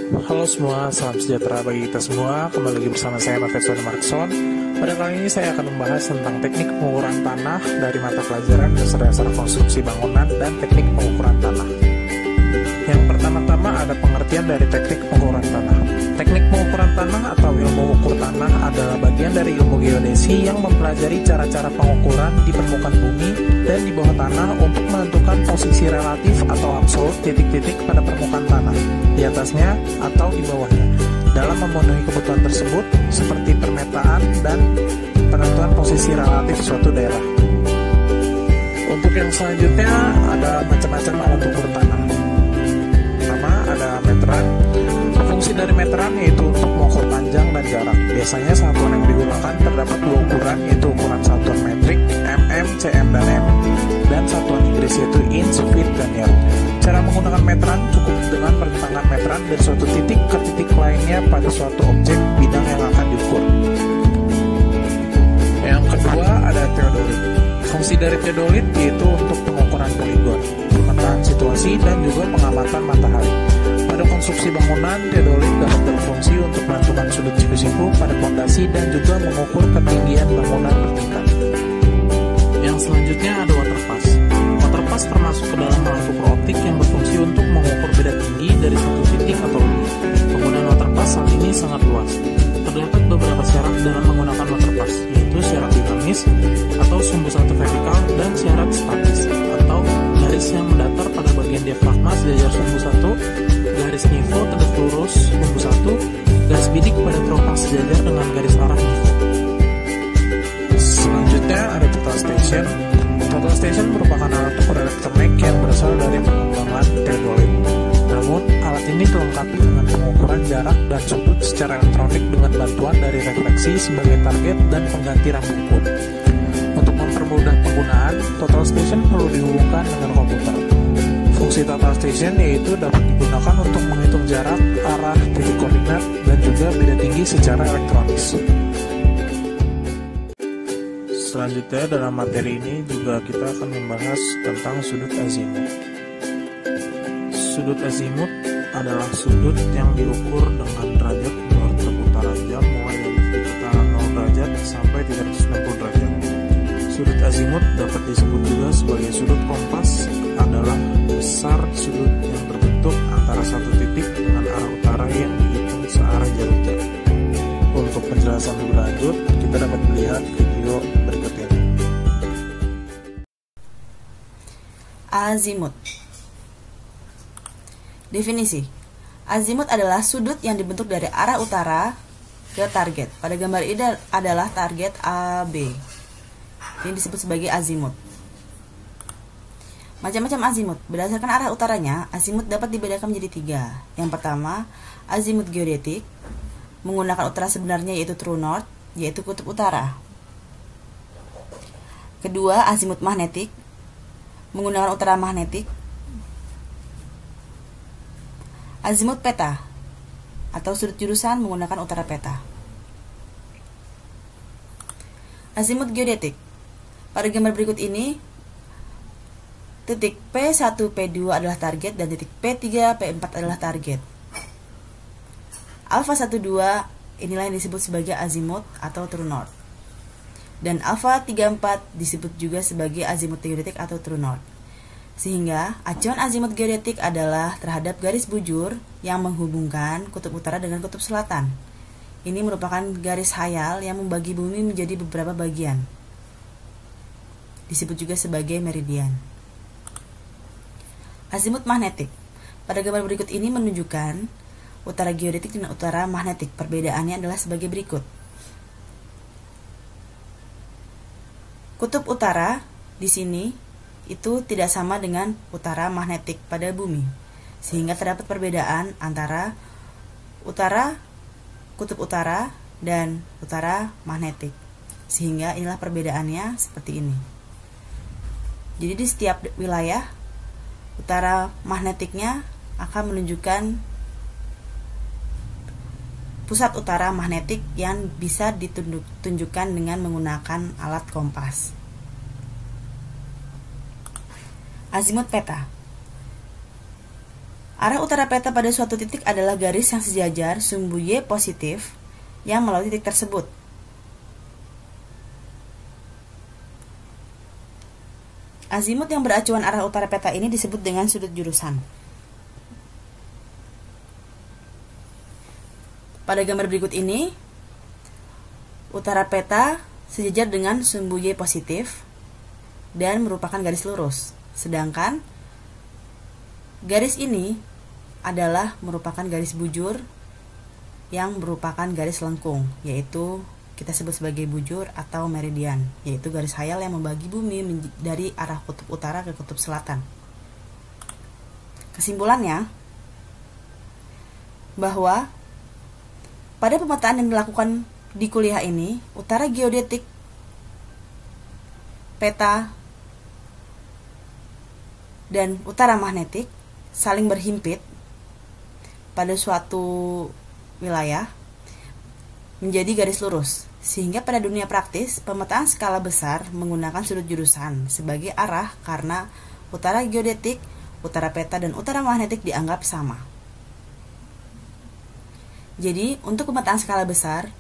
Halo semua, salam sejahtera bagi kita semua. Kembali lagi bersama saya Profesor Markson. Pada kali ini saya akan membahas tentang teknik pengukuran tanah dari mata pelajaran dasar-dasar konstruksi bangunan dan teknik pengukuran tanah. Yang pertama-tama ada pengertian dari teknik pengukuran tanah. Teknik pengukuran tanah atau ilmu ukur tanah adalah bagian dari ilmu geodesi yang mempelajari cara-cara pengukuran di permukaan bumi dan di bawah tanah untuk menentukan posisi relatif atau absolut titik-titik pada permukaan tanah, di atasnya atau di bawahnya, dalam memenuhi kebutuhan tersebut seperti permetaan dan penentuan posisi relatif suatu daerah. Untuk yang selanjutnya ada macam-macam alat ukur tanah. Pertama ada meteran. Fungsi dari meteran yaitu untuk mengukur panjang dan jarak. Biasanya satuan yang digunakan terdapat dua ukuran, yaitu ukuran satuan metrik mm, cm, dan m, dan satuan Inggris yaitu inch, feet, dan yard. Cara menggunakan meteran cukup dengan pertentangan meteran dari suatu titik ke titik lainnya pada suatu objek bidang yang akan diukur. Yang kedua ada teodolit. Fungsi dari teodolit yaitu untuk pengukuran poligon, pemetaan situasi, dan juga pengamatan matahari. Pada konstruksi bangunan, teodolit dapat berfungsi untuk menentukan sudut siku-siku pada fondasi dan juga mengukur ketinggian bangunan bertingkat. Yang selanjutnya ada waterpass. Waterpass termasuk ke dalam alat ukur optik yang berfungsi untuk mengukur beda tinggi dari satu titik atau lebih. Penggunaan waterpass saat ini sangat luas. Terdapat beberapa syarat dalam menggunakan waterpass, yaitu syarat dinamis atau sumbu satu vertikal dan syarat statis atau garis yang mendatar pada bagian diafragma sejajar sumbu satu, garis nivo tegak lurus sumbu satu, garis bidik pada teropong sejajar dengan garis arah nivo. Selanjutnya ada total station. Total station merupakan alat ukur elektronik yang berasal dari pengembangan teodolit. Namun, alat ini dilengkapi dengan pengukuran jarak dan sudut secara elektronik dengan bantuan dari refleksi sebagai target dan pengganti rambut pun. Untuk mempermudah penggunaan, total station perlu dihubungkan dengan komputer. Fungsi total station yaitu dapat digunakan untuk menghitung jarak, arah, titik koordinat, dan juga beda tinggi secara elektronis. Selanjutnya dalam materi ini juga kita akan membahas tentang sudut azimut. Sudut azimut adalah sudut yang diukur dengan derajat menurut perputaran jam mulai dari perputaran 0 derajat sampai 360 derajat. Sudut azimut dapat disebut juga sebagai sudut kompas, adalah besar sudut yang terbentuk antara satu titik dengan arah utara yang dihitung searah jarum jam. Untuk penjelasan lebih lanjut, kita dapat melihat video berikut ini. Azimut. Definisi. Azimut adalah sudut yang dibentuk dari arah utara ke target. Pada gambar ini adalah target AB. Ini disebut sebagai azimut. Macam-macam azimut. Berdasarkan arah utaranya, azimut dapat dibedakan menjadi tiga. Yang pertama, azimut geodetik, menggunakan utara sebenarnya yaitu true north, yaitu kutub utara. Kedua, azimut magnetik, menggunakan utara magnetik. Azimut peta, atau sudut jurusan menggunakan utara peta. Azimut geodetik. Pada gambar berikut ini, titik P1, P2 adalah target dan titik P3, P4 adalah target. Alpha 1, 2 inilah yang disebut sebagai azimut atau true north. Dan alpha 3, 4 disebut juga sebagai azimut geodetik atau true north. Sehingga acuan azimut geodetik adalah terhadap garis bujur yang menghubungkan kutub utara dengan kutub selatan. Ini merupakan garis hayal yang membagi bumi menjadi beberapa bagian. Disebut juga sebagai meridian. Azimut magnetik. Pada gambar berikut ini menunjukkan utara geodetik dan utara magnetik. Perbedaannya adalah sebagai berikut. Kutub utara di sini itu tidak sama dengan utara magnetik pada bumi, sehingga terdapat perbedaan antara kutub utara dan utara magnetik, sehingga inilah perbedaannya seperti ini. Jadi di setiap wilayah utara magnetiknya akan menunjukkan pusat utara magnetik yang bisa ditunjukkan dengan menggunakan alat kompas. Azimut peta. Arah utara peta pada suatu titik adalah garis yang sejajar sumbu Y positif yang melalui titik tersebut. Azimut yang beracuan arah utara peta ini disebut dengan sudut jurusan. Pada gambar berikut ini, utara peta sejajar dengan sumbu Y positif dan merupakan garis lurus. Sedangkan garis ini adalah merupakan garis bujur yang merupakan garis lengkung, yaitu kita sebut sebagai bujur atau meridian, yaitu garis khayal yang membagi bumi dari arah kutub utara ke kutub selatan. Kesimpulannya, bahwa pada pemetaan yang dilakukan di kuliah ini, utara geodetik peta dan utara magnetik saling berhimpit pada suatu wilayah menjadi garis lurus, sehingga pada dunia praktis pemetaan skala besar menggunakan sudut jurusan sebagai arah karena utara geodetik, utara peta, dan utara magnetik dianggap sama. Jadi, untuk pemetaan skala besar,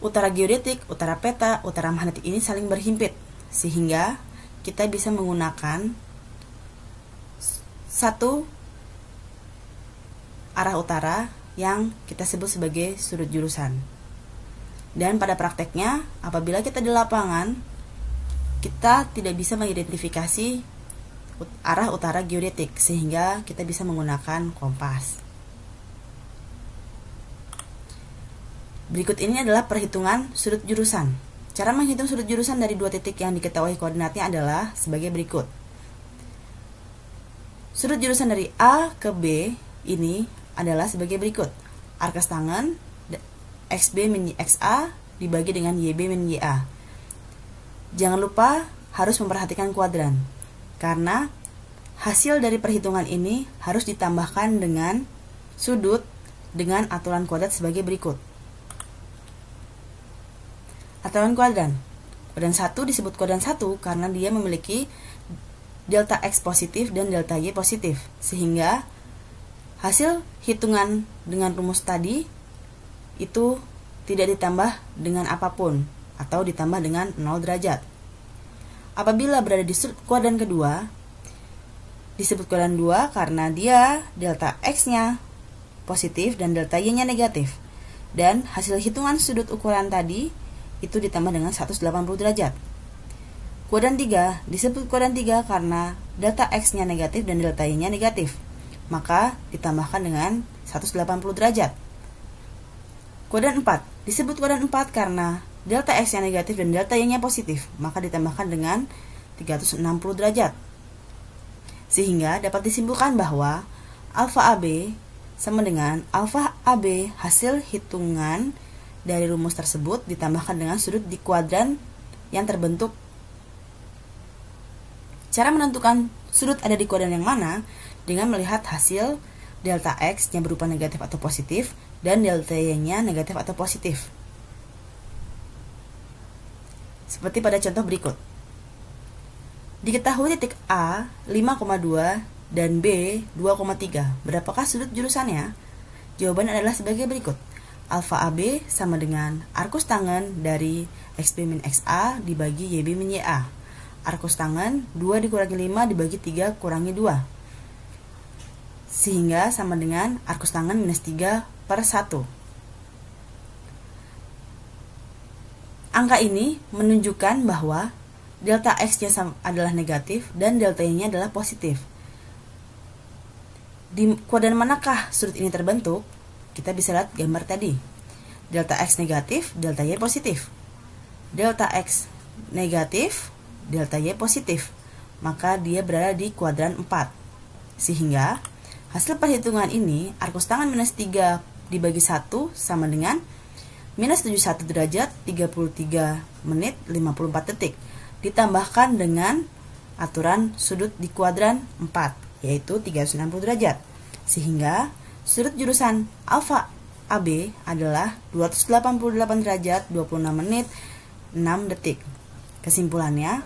utara geodetik, utara peta, utara magnetik ini saling berhimpit, sehingga kita bisa menggunakan satu arah utara yang kita sebut sebagai sudut jurusan. Dan pada prakteknya, apabila kita di lapangan, kita tidak bisa mengidentifikasi arah utara geodetik, sehingga kita bisa menggunakan kompas. Berikut ini adalah perhitungan sudut jurusan. Cara menghitung sudut jurusan dari dua titik yang diketahui koordinatnya adalah sebagai berikut. Sudut jurusan dari A ke B ini adalah sebagai berikut. Arcus tangen XB min XA dibagi dengan YB min YA. Jangan lupa harus memperhatikan kuadran, karena hasil dari perhitungan ini harus ditambahkan dengan sudut dengan aturan kuadrat sebagai berikut. Aturan kuadran. Kuadran 1 disebut kuadran 1 karena dia memiliki delta X positif dan delta Y positif, sehingga hasil hitungan dengan rumus tadi itu tidak ditambah dengan apapun atau ditambah dengan 0 derajat. Apabila berada di kuadran kedua, disebut kuadran 2 karena dia delta X-nya positif dan delta Y-nya negatif. Dan hasil hitungan sudut ukuran tadi itu ditambah dengan 180 derajat. Kuadran 3 disebut kuadran 3 karena delta X-nya negatif dan delta Y-nya negatif, maka ditambahkan dengan 180 derajat. Kuadran 4 disebut kuadran 4 karena delta X-nya negatif dan delta Y-nya positif, maka ditambahkan dengan 360 derajat. Sehingga dapat disimpulkan bahwa alfa AB sama dengan alfa AB hasil hitungan dari rumus tersebut ditambahkan dengan sudut di kuadran yang terbentuk. Cara menentukan sudut ada di kuadran yang mana dengan melihat hasil delta X yang berupa negatif atau positif dan delta Y-nya negatif atau positif. Seperti pada contoh berikut. Diketahui titik A 5,2 dan B 2,3. Berapakah sudut jurusannya? Jawaban adalah sebagai berikut. Alfa AB sama dengan arcus tangen dari XB min XA dibagi YB min YA. Arcus tangen 2 dikurangi 5 dibagi 3 kurangi 2. Sehingga sama dengan arcus tangen minus 3 per 1. Angka ini menunjukkan bahwa delta X-nya adalah negatif dan delta Y-nya adalah positif. Di kuadran manakah sudut ini terbentuk? Kita bisa lihat gambar tadi. Delta X negatif, delta Y positif. Delta X negatif, delta Y positif. Maka dia berada di kuadran 4. Sehingga hasil perhitungan ini, arcus tangen minus 3 dibagi 1 sama dengan minus 71 derajat 33 menit 54 detik. Ditambahkan dengan aturan sudut di kuadran 4, yaitu 360 derajat. Sehingga sudut jurusan alfa AB adalah 288 derajat 26 menit 6 detik. Kesimpulannya,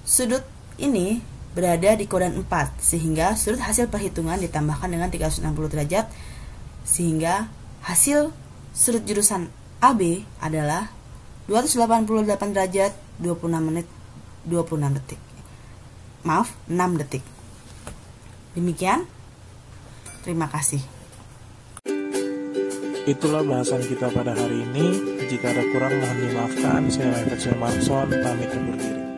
sudut ini berada di koordinat 4, sehingga sudut hasil perhitungan ditambahkan dengan 360 derajat, sehingga hasil sudut jurusan AB adalah 288 derajat 26 menit 26 detik. Maaf, 6 detik. Demikian. Terima kasih. Itulah bahasan kita pada hari ini. Jika ada kurang mohon dimaafkan. Saya Mefetson Markson, pamit undur diri.